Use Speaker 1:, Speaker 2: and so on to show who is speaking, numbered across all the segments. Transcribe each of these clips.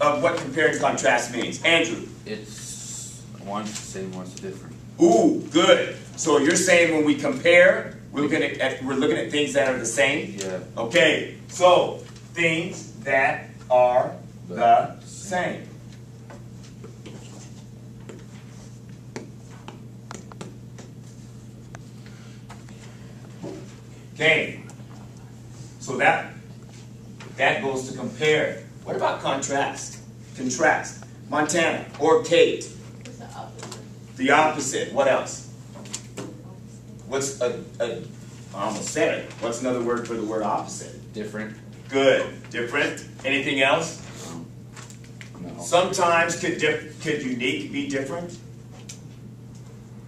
Speaker 1: of what compare and contrast means? Andrew?
Speaker 2: It's one's the same, one's different.
Speaker 1: Ooh, good. So you're saying when we compare, we're looking at things that are the same?
Speaker 2: Yeah.
Speaker 1: Okay, so things that are the same. Okay, so that goes to compare. What about contrast? Contrast. Montana or Kate?
Speaker 3: What's the opposite?
Speaker 1: The opposite. What else? What's I almost said it. What's another word for the word opposite?
Speaker 2: Different.
Speaker 1: Good. Different. Anything else?
Speaker 2: No.
Speaker 1: Sometimes could unique be different?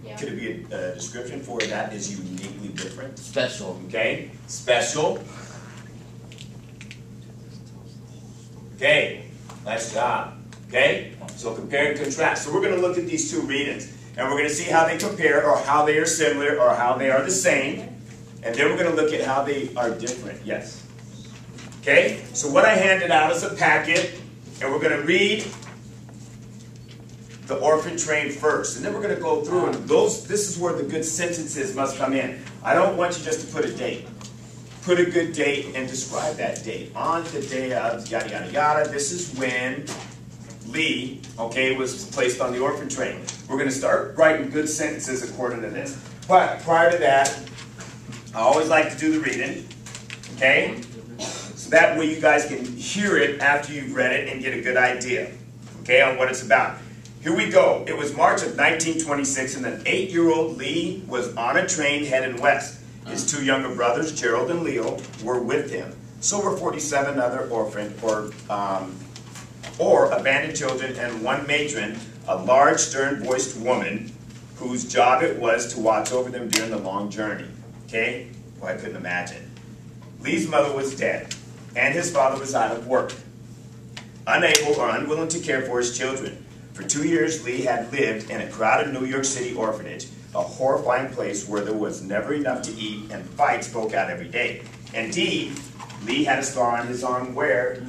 Speaker 3: Yeah.
Speaker 1: Could it be a description for that is uniquely different?
Speaker 2: Special.
Speaker 1: Okay. Special. Okay. Nice job. Okay. So compare and contrast. So we're going to look at these two readings. And we're going to see how they compare, or how they are similar, or how they are the same. And then we're going to look at how they are different. Yes. Okay? So what I handed out is a packet, and we're going to read the orphan train first. And then we're going to go through, and this is where the good sentences must come in. I don't want you just to put a date. Put a good date and describe that date. On the day of yada, yada, yada, this is when Lee, okay, was placed on the orphan train. We're going to start writing good sentences according to this. But prior to that, I always like to do the reading, okay? So that way you guys can hear it after you've read it and get a good idea, okay, on what it's about. Here we go. It was March of 1926, and an 8-year-old Lee was on a train heading west. His two younger brothers, Gerald and Leo, were with him. So were 47 other orphaned or abandoned children, and one matron, a large, stern-voiced woman, whose job it was to watch over them during the long journey. Okay? Well, I couldn't imagine. Lee's mother was dead, and his father was out of work, unable or unwilling to care for his children. For 2 years, Lee had lived in a crowded New York City orphanage, a horrifying place where there was never enough to eat, and fights broke out every day. Indeed, Lee had a scar on his arm where,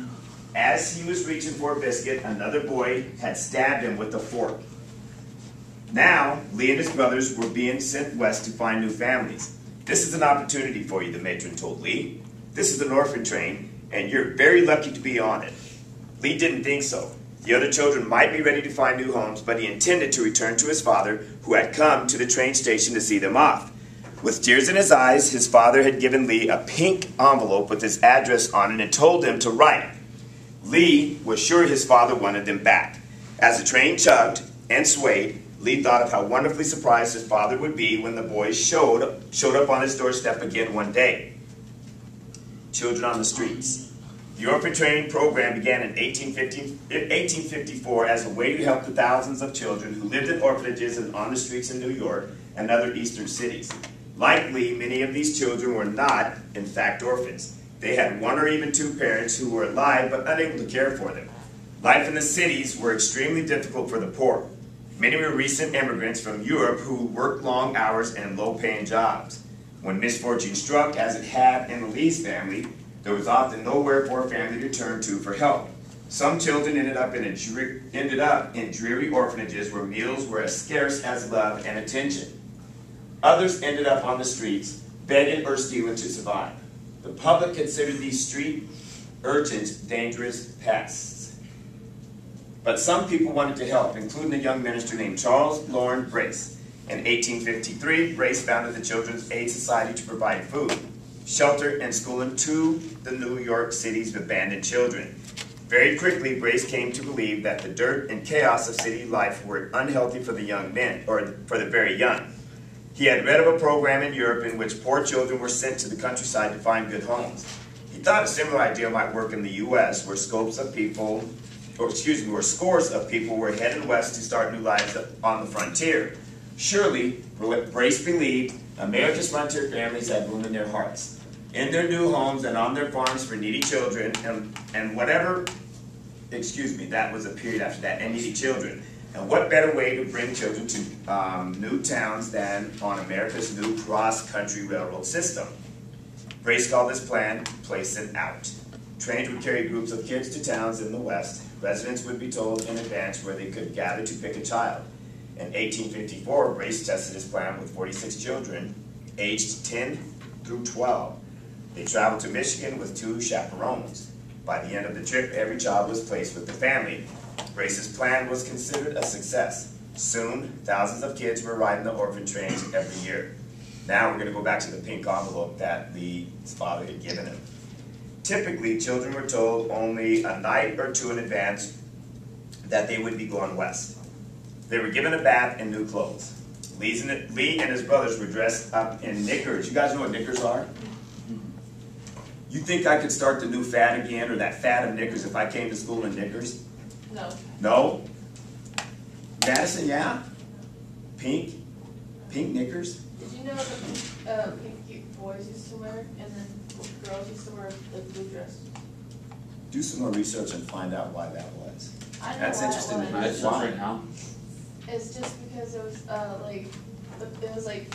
Speaker 1: as he was reaching for a biscuit, another boy had stabbed him with a fork. Now, Lee and his brothers were being sent west to find new families. This is an opportunity for you, the matron told Lee. This is an orphan train, and you're very lucky to be on it. Lee didn't think so. The other children might be ready to find new homes, but he intended to return to his father, who had come to the train station to see them off. With tears in his eyes, his father had given Lee a pink envelope with his address on it and told him to write. Lee was sure his father wanted them back. As the train chugged and swayed, Lee thought of how wonderfully surprised his father would be when the boys showed up on his doorstep again one day. Children on the streets. The orphan training program began in 1854 as a way to help the thousands of children who lived in orphanages and on the streets in New York and other eastern cities. Like Lee, many of these children were not, in fact, orphans. They had one or even two parents who were alive but unable to care for them. Life in the cities were extremely difficult for the poor. Many were recent immigrants from Europe who worked long hours and low-paying jobs. When misfortune struck, as it had in the Lee's family, there was often nowhere for a family to turn to for help. Some children ended up in dreary orphanages where meals were as scarce as love and attention. Others ended up on the streets, begging or stealing to survive. The public considered these street urchins dangerous pests. But some people wanted to help, including a young minister named Charles Loren Brace. In 1853, Brace founded the Children's Aid Society to provide food, shelter, and schooling to the New York City's abandoned children. Very quickly, Brace came to believe that the dirt and chaos of city life were unhealthy for the young men, or for the very young. He had read of a program in Europe in which poor children were sent to the countryside to find good homes. He thought a similar idea might work in the U.S., where scores of people were heading west to start new lives on the frontier. Surely, Brace believed America's frontier families had room in their hearts, in their new homes and on their farms for needy children, that was a period after that, and needy children. And what better way to bring children to new towns than on America's new cross-country railroad system? Brace called this plan Place It Out. Trains would carry groups of kids to towns in the West. Residents would be told in advance where they could gather to pick a child. In 1854, Brace tested his plan with 46 children, aged 10 through 12. They traveled to Michigan with 2 chaperones. By the end of the trip, every child was placed with the family. Brace's plan was considered a success. Soon, thousands of kids were riding the orphan trains every year. Now we're going to go back to the pink envelope that Lee's father had given him. Typically, children were told only a night or 2 in advance that they would be going west. They were given a bath and new clothes. Lee and his brothers were dressed up in knickers. You guys know what knickers are? You think I could start the new fad again, or that fad of knickers, if I came to school in knickers?
Speaker 3: No.
Speaker 1: No? Madison, yeah? Pink? Pink knickers?
Speaker 3: Did you know the pink boys used to wear, and then girls used to wear the blue dress?
Speaker 1: Do some more research and find out why that was.
Speaker 3: I know
Speaker 1: That's
Speaker 3: why
Speaker 1: interesting.
Speaker 3: it
Speaker 2: I
Speaker 3: was.
Speaker 2: just right now.
Speaker 3: It's just because it was like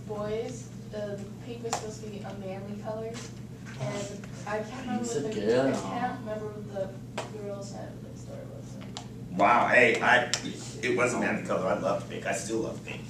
Speaker 3: boys. The pink was supposed to be a manly color, and I can't remember what the girls had. What the story was.
Speaker 1: Wow, hey, it wasn't manly color. I loved pink. I still love pink.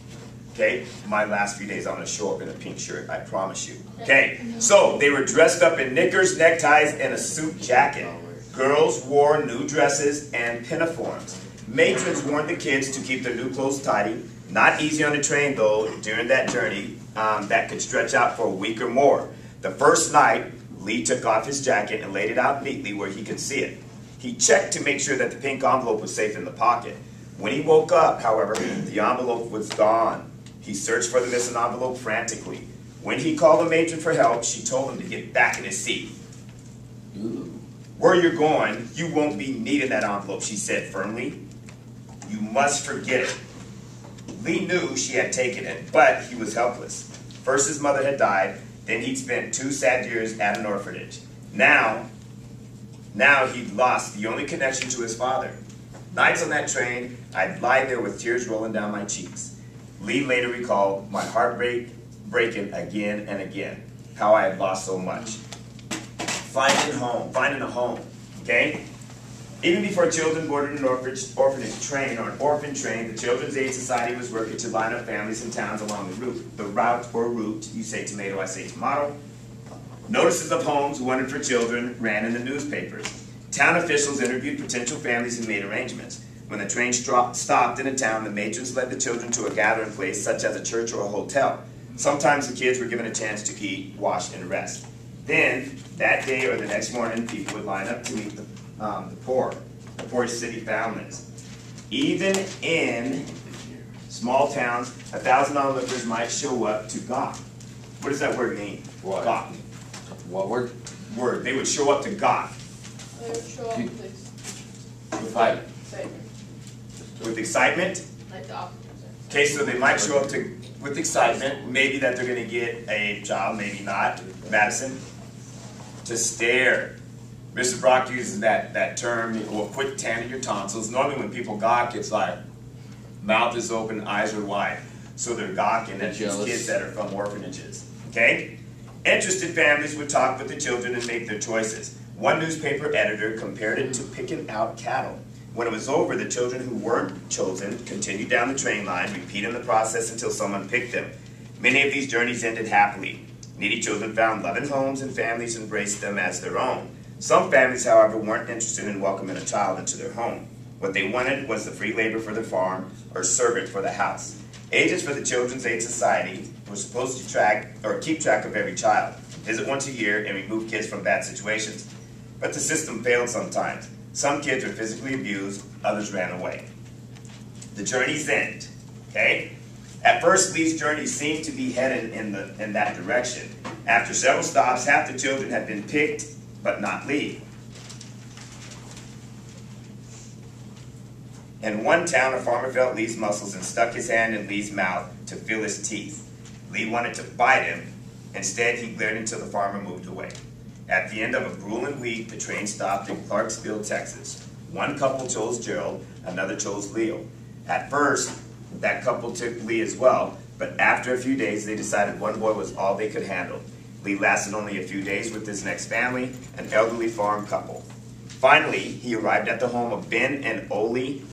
Speaker 1: Okay, my last few days I'm going to show up in a pink shirt, I promise you. Okay, so they were dressed up in knickers, neckties, and a suit jacket. Girls wore new dresses and pinafores. Matrons warned the kids to keep their new clothes tidy. Not easy on the train, though, during that journey that could stretch out for a week or more. The first night, Lee took off his jacket and laid it out neatly where he could see it. He checked to make sure that the pink envelope was safe in the pocket. When he woke up, however, the envelope was gone. He searched for the missing envelope frantically. When he called the matron for help, she told him to get back in his seat.
Speaker 2: Ooh.
Speaker 1: Where you're going, you won't be needing that envelope, she said firmly. You must forget it. Lee knew she had taken it, but he was helpless. First his mother had died, then he'd spent 2 sad years at an orphanage. Now he'd lost the only connection to his father. Nights on that train, I'd lie there with tears rolling down my cheeks. Lee later recalled my heart breaking again and again, how I had lost so much. Finding a home, okay? Even before children boarded an orphanage train or an orphan train, the Children's Aid Society was working to line up families in towns along the route, you say tomato, I say tomato. Notices of homes wanted for children ran in the newspapers. Town officials interviewed potential families and made arrangements. When the train stopped in a town, the matrons led the children to a gathering place such as a church or a hotel. Sometimes the kids were given a chance to eat, wash, and rest. Then, that day or the next morning, people would line up to meet the poor city families. Even in small towns, $1,000 onlookers might show up to gawk. What does that word mean?
Speaker 2: What?
Speaker 1: Gawk.
Speaker 2: What word?
Speaker 1: Word. They would show up to gawk.
Speaker 3: They would show up with
Speaker 2: Fight.
Speaker 3: excitement.
Speaker 1: With excitement?
Speaker 3: Like the opposite.
Speaker 1: Okay, so they might show up with excitement, maybe that they're going to get a job, maybe not. Madison? To stare. Mr. Brock uses that term, well, quit tanning your tonsils. Normally when people gawk, it's like mouth is open, eyes are wide. So they're gawking at these kids that are from orphanages. Okay? Interested families would talk with the children and make their choices. One newspaper editor compared it to picking out cattle. When it was over, the children who weren't chosen continued down the train line, repeating the process until someone picked them. Many of these journeys ended happily. Needy children found loving homes and families embraced them as their own. Some families, however, weren't interested in welcoming a child into their home. What they wanted was the free labor for the farm or servant for the house. Agents for the Children's Aid Society were supposed to keep track of every child, visit once a year, and remove kids from bad situations. But the system failed sometimes. Some kids were physically abused, others ran away. The journey's end, okay? At first, Lee's journey seemed to be headed in that direction. After several stops, half the children had been picked, but not Lee. In one town, a farmer felt Lee's muscles and stuck his hand in Lee's mouth to feel his teeth. Lee wanted to bite him. Instead, he glared until the farmer moved away. At the end of a grueling week, the train stopped in Clarksville, Texas. One couple chose Gerald, another chose Leo. At first, that couple took Lee as well, but after a few days, they decided one boy was all they could handle. Lee lasted only a few days with his next family, an elderly farm couple. Finally, he arrived at the home of Ben and Oli